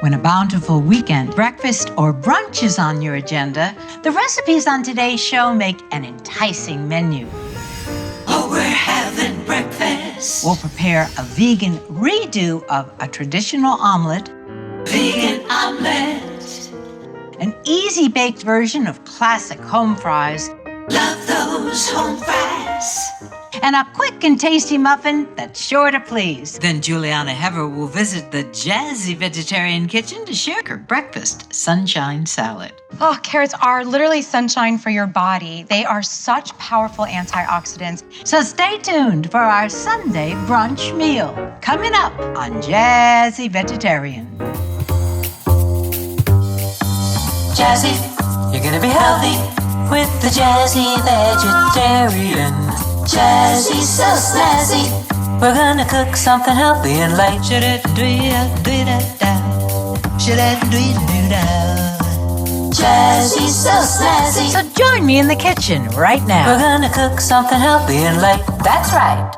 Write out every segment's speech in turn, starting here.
When a bountiful weekend breakfast or brunch is on your agenda, the recipes on today's show make an enticing menu. Oh, we're having breakfast. We'll prepare a vegan redo of a traditional omelet, Vegan omelet. an easy-baked version of classic home fries, Love those home fries. and a quick and tasty muffin that's sure to please. Then Julieanna Hever will visit the jazzy vegetarian kitchen to share her breakfast sunshine salad. Oh, carrots are literally sunshine for your body. They are such powerful antioxidants. So stay tuned for our Sunday brunch meal, coming up on Jazzy Vegetarian. Jazzy, you're gonna be healthy with the Jazzy Vegetarian. Jazzy, so snazzy. We're gonna cook something healthy and light. Jazzy, so snazzy. So join me in the kitchen right now. We're gonna cook something healthy and light. That's right.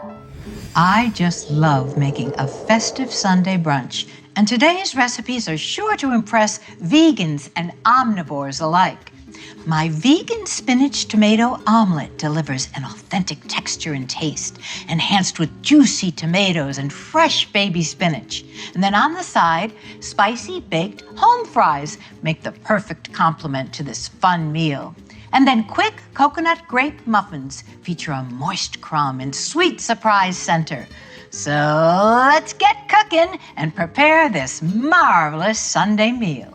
I just love making a festive Sunday brunch, and today's recipes are sure to impress vegans and omnivores alike. My vegan spinach-tomato omelet delivers an authentic texture and taste, enhanced with juicy tomatoes and fresh baby spinach. And then on the side, spicy baked home fries make the perfect complement to this fun meal. And then quick coconut-grape muffins feature a moist crumb and sweet surprise center. So let's get cooking and prepare this marvelous Sunday meal.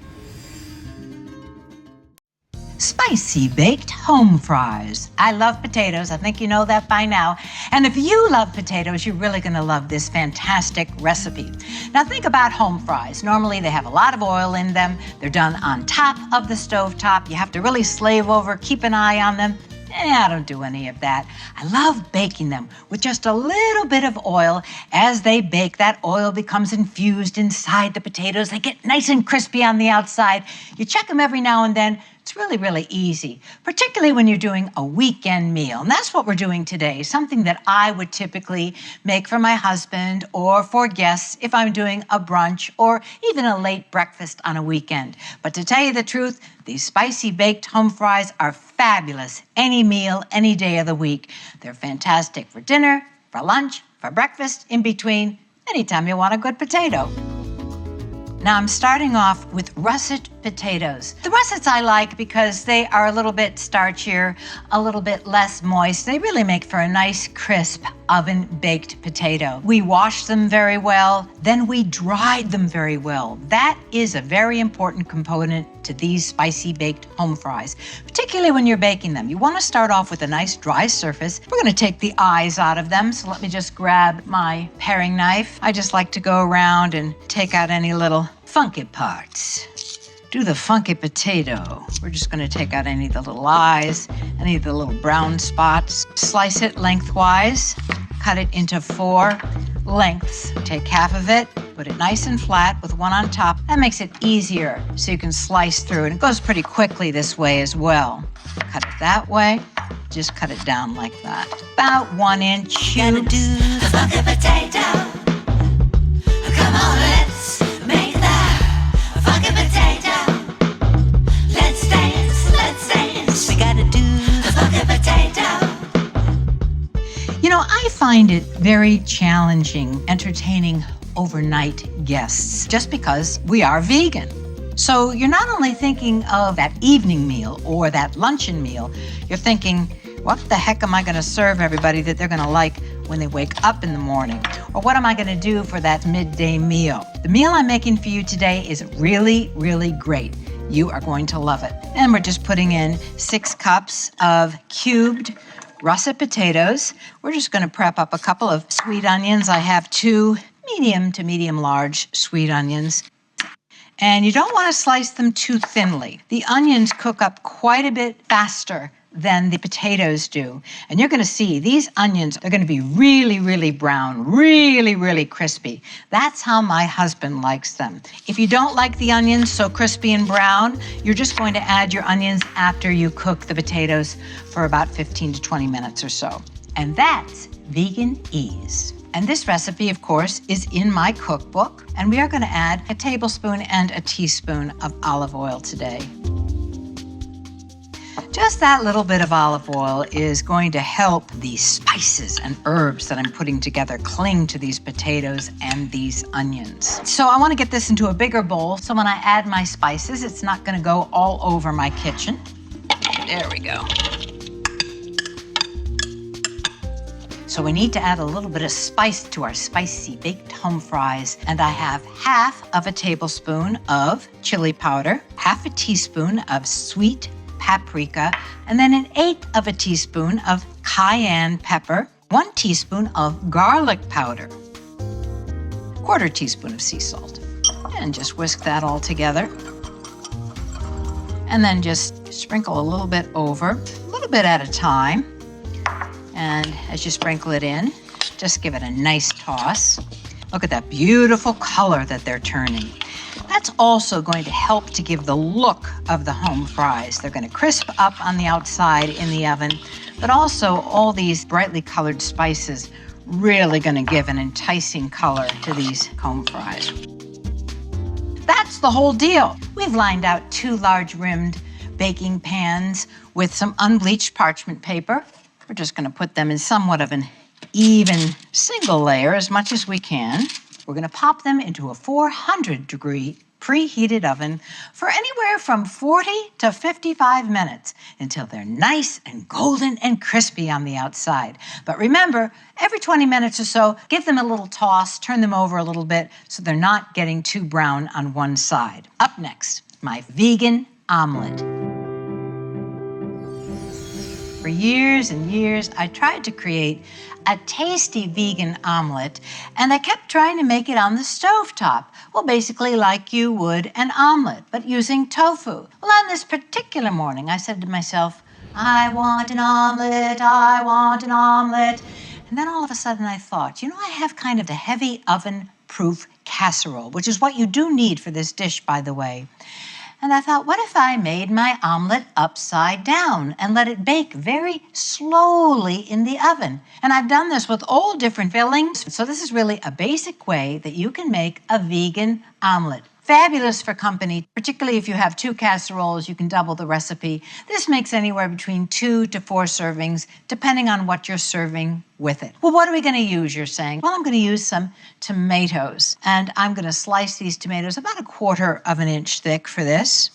Spicy baked home fries. I love potatoes. I think you know that by now. And if you love potatoes, you're really going to love this fantastic recipe. Now think about home fries. Normally they have a lot of oil in them. They're done on top of the stovetop. You have to really slave over, keep an eye on them. I don't do any of that. I love baking them with just a little bit of oil. As they bake, that oil becomes infused inside the potatoes. They get nice and crispy on the outside. You check them every now and then. It's really, really easy, particularly when you're doing a weekend meal. And that's what we're doing today, something that I would typically make for my husband or for guests if I'm doing a brunch or even a late breakfast on a weekend. But to tell you the truth, these spicy baked home fries are fabulous any meal, any day of the week. They're fantastic for dinner, for lunch, for breakfast, in between, anytime you want a good potato. Now I'm starting off with russet potatoes. The russets I like because they are a little bit starchier, a little bit less moist. They really make for a nice, crisp, oven-baked potato. We washed them very well, then we dried them very well. That is a very important component to these spicy baked home fries, particularly when you're baking them. You want to start off with a nice dry surface. We're going to take the eyes out of them, so let me just grab my paring knife. I just like to go around and take out any little funky parts. Do the funky potato. We're just going to take out any of the little eyes, any of the little brown spots. Slice it lengthwise. Cut it into 4 lengths. Take half of it, put it nice and flat with one on top. That makes it easier so you can slice through. And it goes pretty quickly this way as well. Cut it that way. Just cut it down like that. About 1 inch. Gonna do the funky potato. Come on, let's make that funky potato. Let's dance, let's dance. We gotta do the funky potato. You know, I find it very challenging entertaining overnight guests just because we are vegan. So you're not only thinking of that evening meal or that luncheon meal, you're thinking, what the heck am I going to serve everybody that they're going to like when they wake up in the morning? Or what am I going to do for that midday meal? The meal I'm making for you today is really, really great. You are going to love it. And we're just putting in 6 cups of cubed russet potatoes. We're just going to prep up a couple of sweet onions. I have 2 medium to medium large sweet onions. And you don't want to slice them too thinly. The onions cook up quite a bit faster than the potatoes do. And you're going to see these onions are going to be really, really brown, really, really crispy. That's how my husband likes them. If you don't like the onions so crispy and brown, you're just going to add your onions after you cook the potatoes for about 15 to 20 minutes or so. And that's vegan ease. And this recipe, of course, is in my cookbook. And we are going to add a tablespoon and a teaspoon of olive oil today. Just that little bit of olive oil is going to help the spices and herbs that I'm putting together cling to these potatoes and these onions. So I want to get this into a bigger bowl so when I add my spices, it's not going to go all over my kitchen. There we go. So we need to add a little bit of spice to our spicy baked home fries. And I have half of a tablespoon of chili powder, half a teaspoon of sweet paprika, and then 1/8 of a teaspoon of cayenne pepper, 1 teaspoon of garlic powder, 1/4 teaspoon of sea salt. And just whisk that all together. And then just sprinkle a little bit over, a little bit at a time. And as you sprinkle it in, just give it a nice toss. Look at that beautiful color that they're turning. That's also going to help to give the look of the home fries. They're going to crisp up on the outside in the oven, but also all these brightly colored spices really going to give an enticing color to these home fries. That's the whole deal. We've lined out 2 large rimmed baking pans with some unbleached parchment paper. We're just going to put them in somewhat of an even single layer as much as we can. We're going to pop them into a 400-degree preheated oven for anywhere from 40 to 55 minutes until they're nice and golden and crispy on the outside. But remember, every 20 minutes or so, give them a little toss, turn them over a little bit so they're not getting too brown on one side. Up next, my vegan omelet. For years and years, I tried to create a tasty vegan omelet, and I kept trying to make it on the stovetop. Well, basically like you would an omelet, but using tofu. Well, on this particular morning, I said to myself, I want an omelet, I want an omelet. And then all of a sudden I thought, I have kind of the heavy oven-proof casserole, which is what you do need for this dish, by the way. And I thought, what if I made my omelet upside down and let it bake very slowly in the oven? And I've done this with all different fillings. So this is really a basic way that you can make a vegan omelet. Fabulous for company, particularly if you have 2 casseroles, you can double the recipe. This makes anywhere between 2 to 4 servings, depending on what you're serving with it. Well, what are we going to use, you're saying? Well, I'm going to use some tomatoes, and I'm going to slice these tomatoes about 1/4 of an inch thick for this.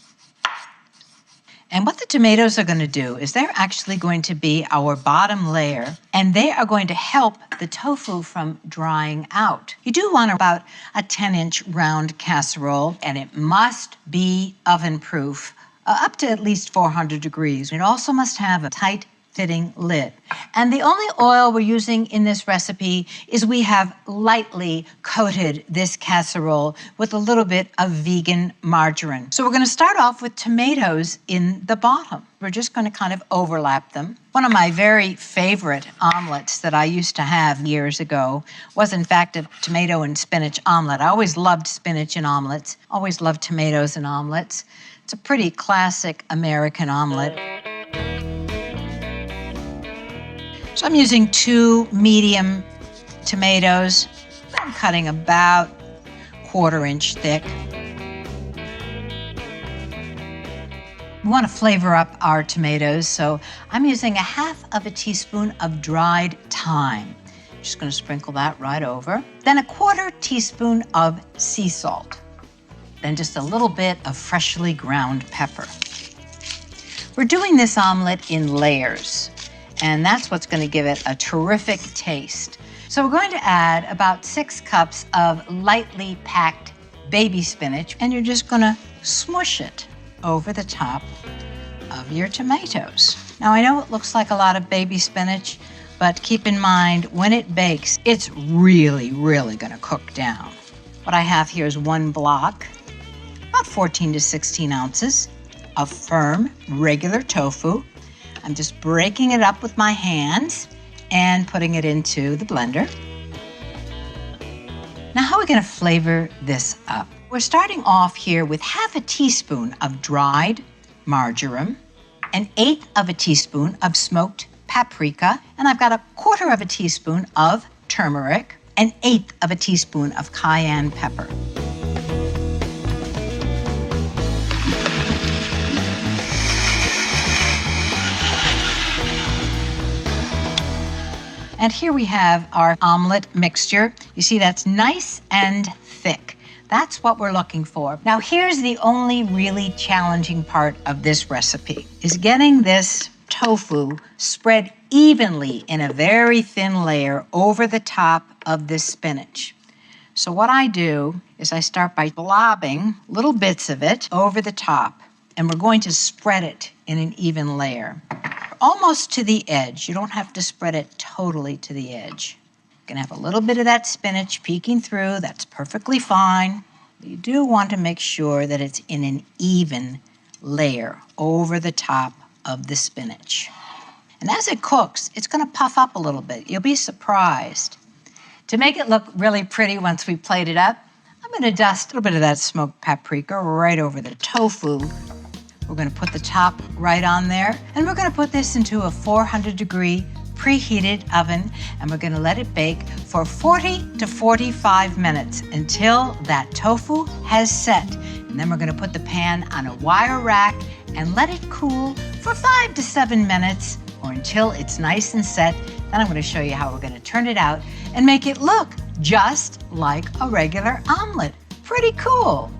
And what the tomatoes are going to do is they're actually going to be our bottom layer, and they are going to help the tofu from drying out. You do want about a 10-inch round casserole, and it must be oven-proof, up to at least 400 degrees. It also must have a tight-fitting lid. And the only oil we're using in this recipe is we have lightly coated this casserole with a little bit of vegan margarine. So we're going to start off with tomatoes in the bottom. We're just going to kind of overlap them. One of my very favorite omelets that I used to have years ago was, in fact, a tomato and spinach omelet. I always loved spinach in omelets, always loved tomatoes in omelets. It's a pretty classic American omelet. So I'm using 2 medium tomatoes. I'm cutting about 1/4 inch thick. We want to flavor up our tomatoes, so I'm using 1/2 teaspoon of dried thyme. Just going to sprinkle that right over. Then 1/4 teaspoon of sea salt. Then just a little bit of freshly ground pepper. We're doing this omelet in layers, and that's what's going to give it a terrific taste. So we're going to add about 6 cups of lightly packed baby spinach, and you're just going to smush it over the top of your tomatoes. Now, I know it looks like a lot of baby spinach, but keep in mind, when it bakes, it's really, really going to cook down. What I have here is 1 block, about 14 to 16 ounces of firm, regular tofu. I'm just breaking it up with my hands and putting it into the blender. Now, how are we going to flavor this up? We're starting off here with 1/2 teaspoon of dried marjoram, 1/8 teaspoon of smoked paprika, and I've got 1/4 teaspoon of turmeric, 1/8 of a teaspoon of cayenne pepper. And here we have our omelet mixture. You see, that's nice and thick. That's what we're looking for. Now, here's the only really challenging part of this recipe, is getting this tofu spread evenly in a very thin layer over the top of this spinach. So what I do is I start by blobbing little bits of it over the top, and we're going to spread it in an even layer, almost to the edge. You don't have to spread it totally to the edge. You can have a little bit of that spinach peeking through. That's perfectly fine. You do want to make sure that it's in an even layer over the top of the spinach. And as it cooks, it's going to puff up a little bit. You'll be surprised. To make it look really pretty once we plate it up, I'm going to dust a little bit of that smoked paprika right over the tofu. We're going to put the top right on there, and we're going to put this into a 400-degree preheated oven, and we're going to let it bake for 40 to 45 minutes until that tofu has set. And then we're going to put the pan on a wire rack and let it cool for 5 to 7 minutes, or until it's nice and set. Then I'm going to show you how we're going to turn it out and make it look just like a regular omelet. Pretty cool.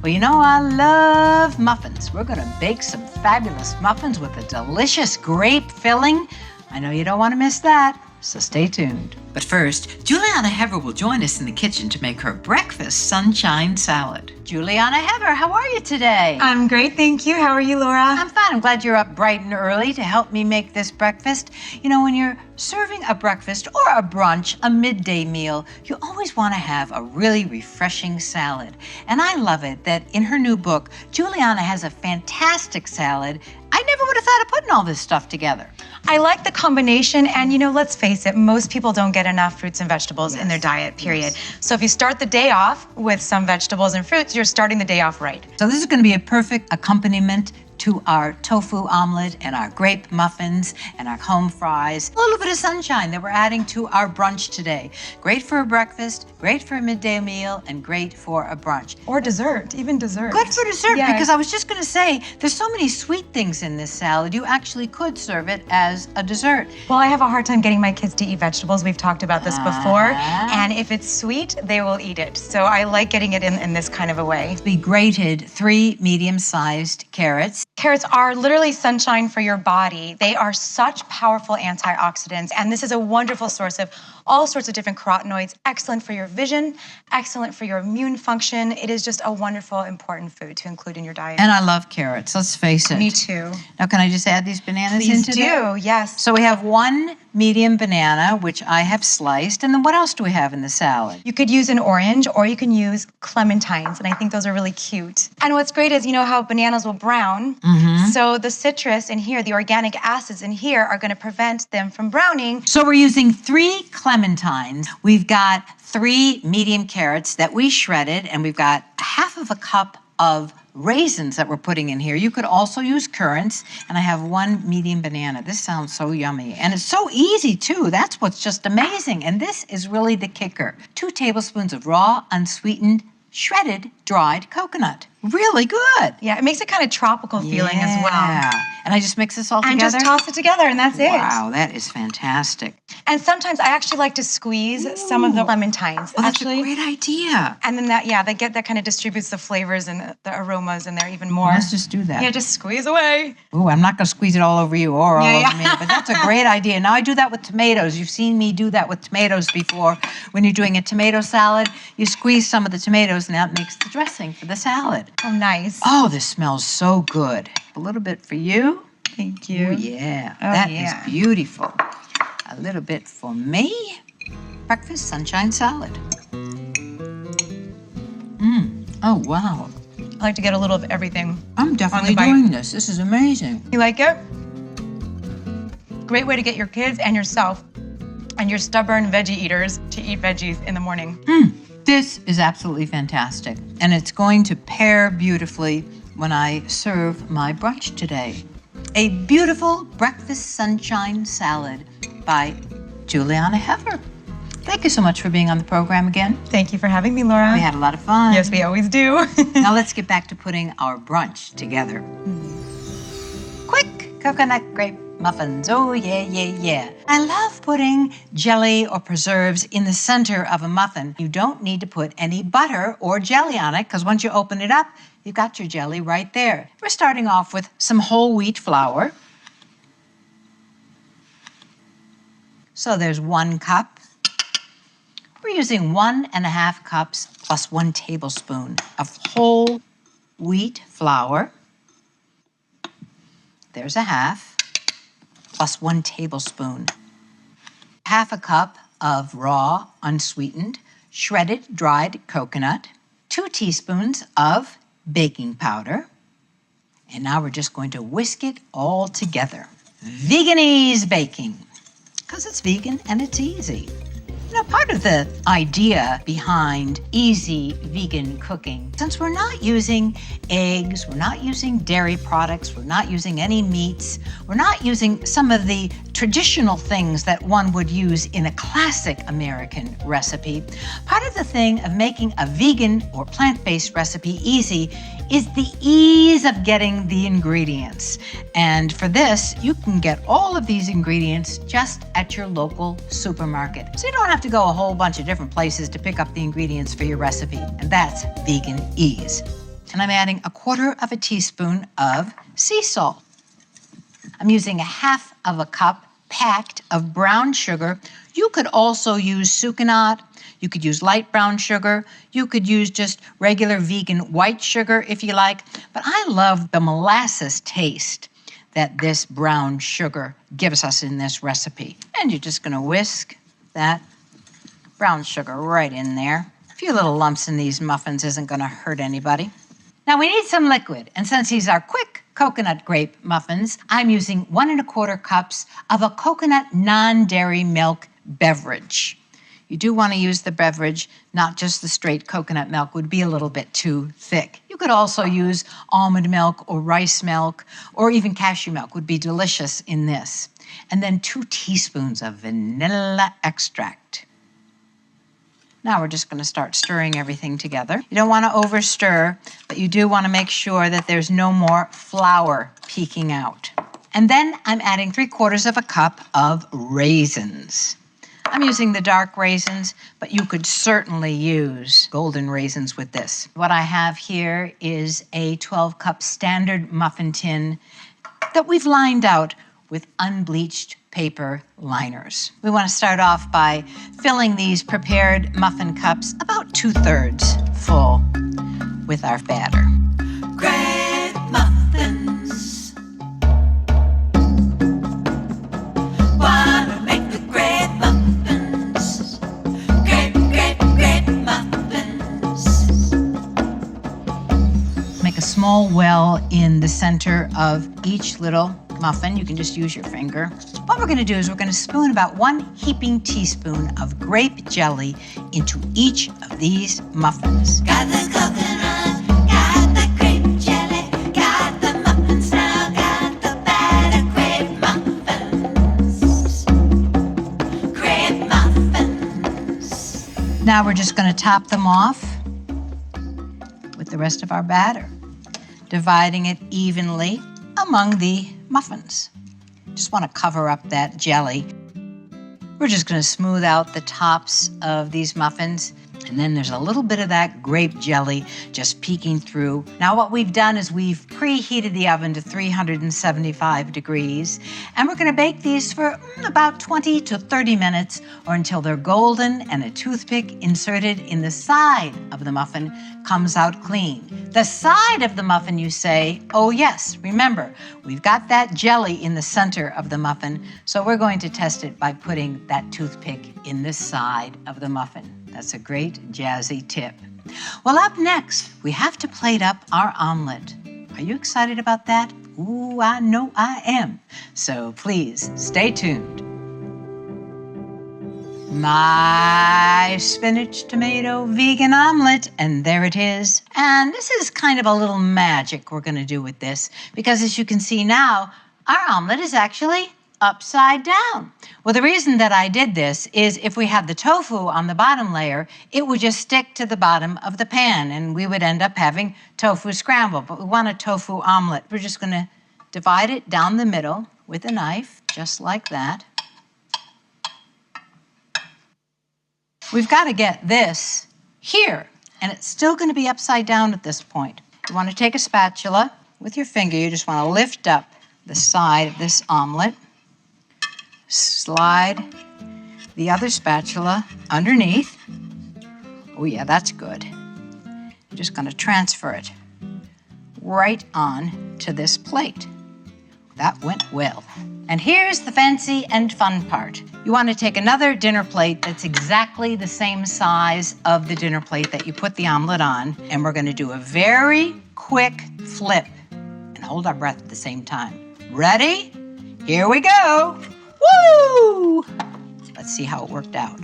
Well, you know I love muffins. We're going to bake some fabulous muffins with a delicious grape filling. I know you don't want to miss that, so stay tuned. But first, Julieanna Hever will join us in the kitchen to make her breakfast sunshine salad. Julieanna Hever, how are you today? I'm great, thank you. How are you, Laura? I'm fine. I'm glad you're up bright and early to help me make this breakfast. You know, when you're serving a breakfast or a brunch, a midday meal, you always want to have a really refreshing salad. And I love it that in her new book, Julieanna has a fantastic salad. I never would have thought of putting all this stuff together. I like the combination, and you know, let's face it, most people don't get enough fruits and vegetables in their diet, period. Yes. So if you start the day off with some vegetables and fruits, you're starting the day off right. So this is going to be a perfect accompaniment to our tofu omelet and our grape muffins and our home fries. A little bit of sunshine that we're adding to our brunch today. Great for a breakfast, great for a midday meal, and great for a brunch. Or dessert, even dessert. Good for dessert, Yes. because I was just going to say, there's so many sweet things in this salad. You actually could serve it as a dessert. Well, I have a hard time getting my kids to eat vegetables. We've talked about this before. And if it's sweet, they will eat it. So I like getting it in this kind of a way. We grated 3 medium-sized carrots. Carrots are literally sunshine for your body. They are such powerful antioxidants, and this is a wonderful source of all sorts of different carotenoids. Excellent for your vision, excellent for your immune function. It is just a wonderful, important food to include in your diet. And I love carrots, let's face it. Me too. Now, can I just add these bananas Please into there? do, yes. So we have 1 medium banana, which I have sliced. And then what else do we have in the salad? You could use an orange, or you can use clementines, and I think those are really cute. And what's great is, you know how bananas will brown? So the citrus in here, the organic acids in here, are going to prevent them from browning. So we're using 3 clementines. We've got 3 medium carrots that we shredded, and we've got 1/2 cup of raisins that we're putting in here. You could also use currants, and I have 1 medium banana. This sounds so yummy, and it's so easy too. That's what's just amazing, and this is really the kicker. 2 tablespoons of raw, unsweetened, shredded, dried coconut. Really good. Yeah, it makes it kind of tropical feeling as well. And I just mix this all And together? just toss it together, and that's it. Wow, that is fantastic. And sometimes I actually like to squeeze some of the clementines. Oh, that's actually. a great idea. And then that kind of distributes the flavors and the aromas in there even more. Let's just do that. Yeah, just squeeze away. Ooh, I'm not going to squeeze it all over you or all Yeah, over me, but that's a great idea. Now I do that with tomatoes. You've seen me do that with tomatoes before. When you're doing a tomato salad, you squeeze some of the tomatoes, and that makes the dressing for the salad. Oh, nice. Oh, this smells so good. A little bit for you. Thank you. Oh, yeah. Oh, That is yeah. beautiful. A little bit for me. Breakfast sunshine salad. Oh, wow. I like to get a little of everything. I'm definitely bite. doing this. This is amazing. You like it? Great way to get your kids and yourself and your stubborn veggie eaters to eat veggies in the morning. This is absolutely fantastic. And it's going to pair beautifully when I serve my brunch today. A beautiful breakfast sunshine salad by Julieanna Hever. Thank you so much for being on the program again. Thank you for having me, Laura. We had a lot of fun. Yes, we always do. Now let's get back to putting our brunch together. Quick coconut grape muffins. Oh, yeah, yeah, yeah. I love putting jelly or preserves in the center of a muffin. You don't need to put any butter or jelly on it because once you open it up, you've got your jelly right there. We're starting off with some whole wheat flour. So there's 1 cup. We're using 1.5 cups plus 1 tablespoon of whole wheat flour. There's a half, plus 1 tablespoon. 1/2 cup of raw, unsweetened, shredded dried coconut. 2 teaspoons of baking powder. And now we're just going to whisk it all together. Veganese baking, because it's vegan and it's easy. You know, part of the idea behind easy vegan cooking, since we're not using eggs, we're not using dairy products, we're not using any meats, we're not using some of the traditional things that one would use in a classic American recipe, part of the thing of making a vegan or plant-based recipe easy is the ease of getting the ingredients. And for this, you can get all of these ingredients just at your local supermarket. So you don't have to go a whole bunch of different places to pick up the ingredients for your recipe. And that's vegan ease. And I'm adding 1/4 teaspoon of sea salt. I'm using 1/2 cup packed of brown sugar. You could also use sucanat. You could use light brown sugar. You could use just regular vegan white sugar if you like. But I love the molasses taste that this brown sugar gives us in this recipe. And you're just going to whisk that brown sugar right in there. A few little lumps in these muffins isn't going to hurt anybody. Now we need some liquid. And since these are quick coconut grape muffins, I'm using 1¼ cups of a coconut non-dairy milk beverage. You do want to use the beverage, not just the straight coconut milk, would be a little bit too thick. You could also use almond milk or rice milk or even cashew milk would be delicious in this. And then 2 teaspoons of vanilla extract. Now we're just going to start stirring everything together. You don't want to overstir, but you do want to make sure that there's no more flour peeking out. And then I'm adding 3/4 cup of raisins. I'm using the dark raisins, but you could certainly use golden raisins with this. What I have here is a 12-cup standard muffin tin that we've lined out with unbleached paper liners. We want to start off by filling these prepared muffin cups about 2/3 full with our batter. Grape muffins. Wanna make the grape muffins. Grape muffins. Make a small well in the center of each little muffin. You can just use your finger. What we're going to do is we're going to spoon about 1 heaping teaspoon of grape jelly into each of these muffins. Got the coconut, got the grape jelly, got the muffins now, got the batter grape muffins. Grape muffins. Now we're just going to top them off with the rest of our batter, dividing it evenly among the muffins. Just want to cover up that jelly. We're just going to smooth out the tops of these muffins. And then there's a little bit of that grape jelly just peeking through. Now what we've done is we've preheated the oven to 375 degrees. And we're going to bake these for about 20 to 30 minutes or until they're golden and a toothpick inserted in the side of the muffin comes out clean. The side of the muffin, you say, oh yes, remember, we've got that jelly in the center of the muffin, so we're going to test it by putting that toothpick in the side of the muffin. That's a great jazzy tip. Well, up next, we have to plate up our omelet. Are you excited about that? Ooh, I know I am. So please, stay tuned. My spinach-tomato vegan omelet, and there it is. And this is kind of a little magic we're going to do with this, because as you can see now, our omelet is actually upside down. Well, the reason that I did this is if we had the tofu on the bottom layer, it would just stick to the bottom of the pan and we would end up having tofu scramble. But we want a tofu omelet. We're just going to divide it down the middle with a knife, just like that. We've got to get this here, and it's still going to be upside down at this point. You want to take a spatula. With your finger, you just want to lift up the side of this omelet. Slide the other spatula underneath. Oh yeah, that's good. You're just going to transfer it right on to this plate. That went well. And here's the fancy and fun part. You want to take another dinner plate that's exactly the same size of the dinner plate that you put the omelet on, and we're going to do a very quick flip and hold our breath at the same time. Ready? Here we go. Woo! Let's see how it worked out.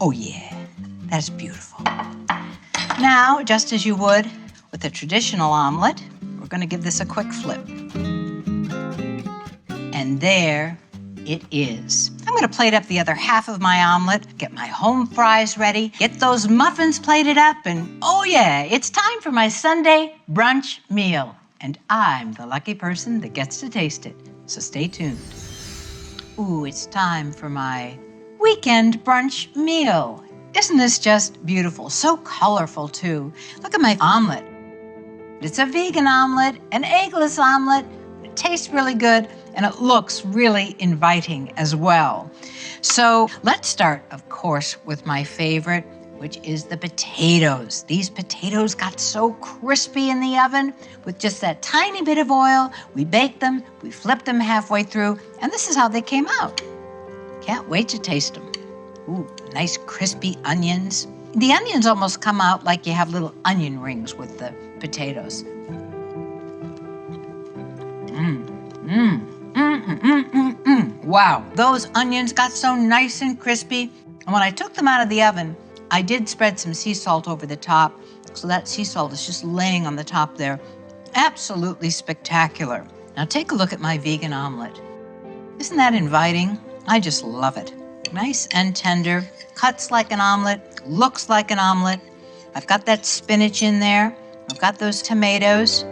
Oh yeah, that's beautiful. Now, just as you would with a traditional omelet, we're going to give this a quick flip. And there it is. I'm going to plate up the other half of my omelet, get my home fries ready, get those muffins plated up, and oh yeah, it's time for my Sunday brunch meal. And I'm the lucky person that gets to taste it, so stay tuned. Ooh, it's time for my weekend brunch meal. Isn't this just beautiful? So colorful, too. Look at my omelet. It's a vegan omelet, an eggless omelet. It tastes really good, and it looks really inviting as well. So let's start, of course, with my favorite, which is the potatoes. These potatoes got so crispy in the oven with just that tiny bit of oil. We baked them, we flipped them halfway through, and this is how they came out. Can't wait to taste them. Ooh, nice crispy onions. The onions almost come out like you have little onion rings with the potatoes. Wow, those onions got so nice and crispy. And when I took them out of the oven, I did spread some sea salt over the top, so that sea salt is just laying on the top there. Absolutely spectacular. Now take a look at my vegan omelet. Isn't that inviting? I just love it. Nice and tender, cuts like an omelet, looks like an omelet. I've got that spinach in there. I've got those tomatoes.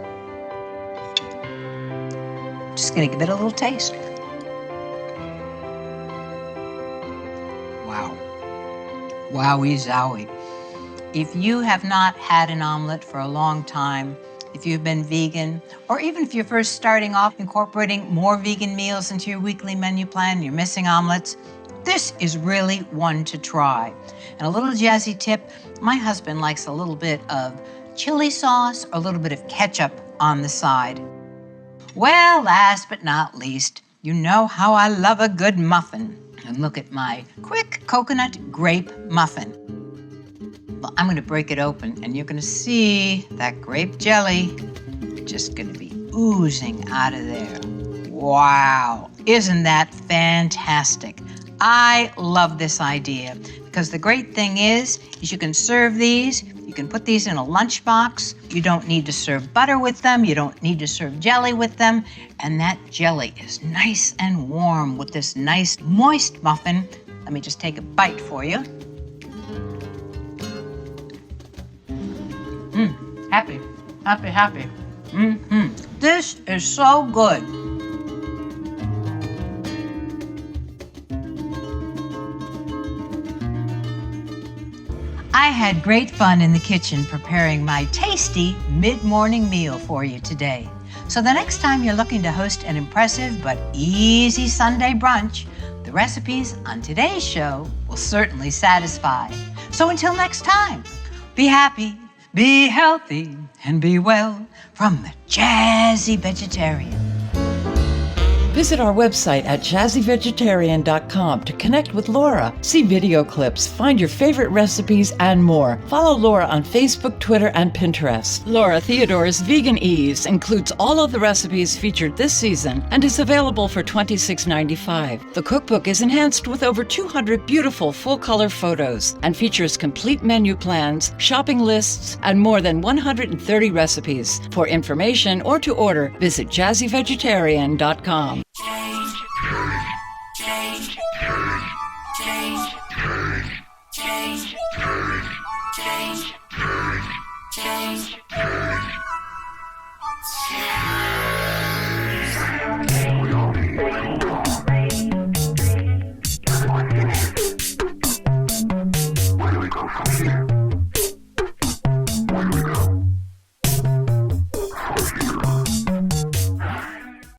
Just gonna give it a little taste. Wow. Wowie zowie. If you have not had an omelet for a long time, if you've been vegan, or even if you're first starting off incorporating more vegan meals into your weekly menu plan, you're missing omelets, this is really one to try. And a little jazzy tip, my husband likes a little bit of chili sauce or a little bit of ketchup on the side. Well, last but not least, you know how I love a good muffin. And look at my quick coconut grape muffin. Well, I'm going to break it open, and you're going to see that grape jelly just going to be oozing out of there. Wow, isn't that fantastic? I love this idea because the great thing is you can serve these. You can put these in a lunchbox. You don't need to serve butter with them. You don't need to serve jelly with them. And that jelly is nice and warm with this nice moist muffin. Let me just take a bite for you. Happy, happy, happy. This is so good. I had great fun in the kitchen preparing my tasty mid-morning meal for you today. So the next time you're looking to host an impressive but easy Sunday brunch, the recipes on today's show will certainly satisfy. So until next time, be happy, be healthy, and be well from the Jazzy Vegetarian. Visit our website at jazzyvegetarian.com to connect with Laura, see video clips, find your favorite recipes, and more. Follow Laura on Facebook, Twitter, and Pinterest. Laura Theodore's Vegan Ease includes all of the recipes featured this season and is available for $26.95. The cookbook is enhanced with over 200 beautiful full-color photos and features complete menu plans, shopping lists, and more than 130 recipes. For information or to order, visit jazzyvegetarian.com.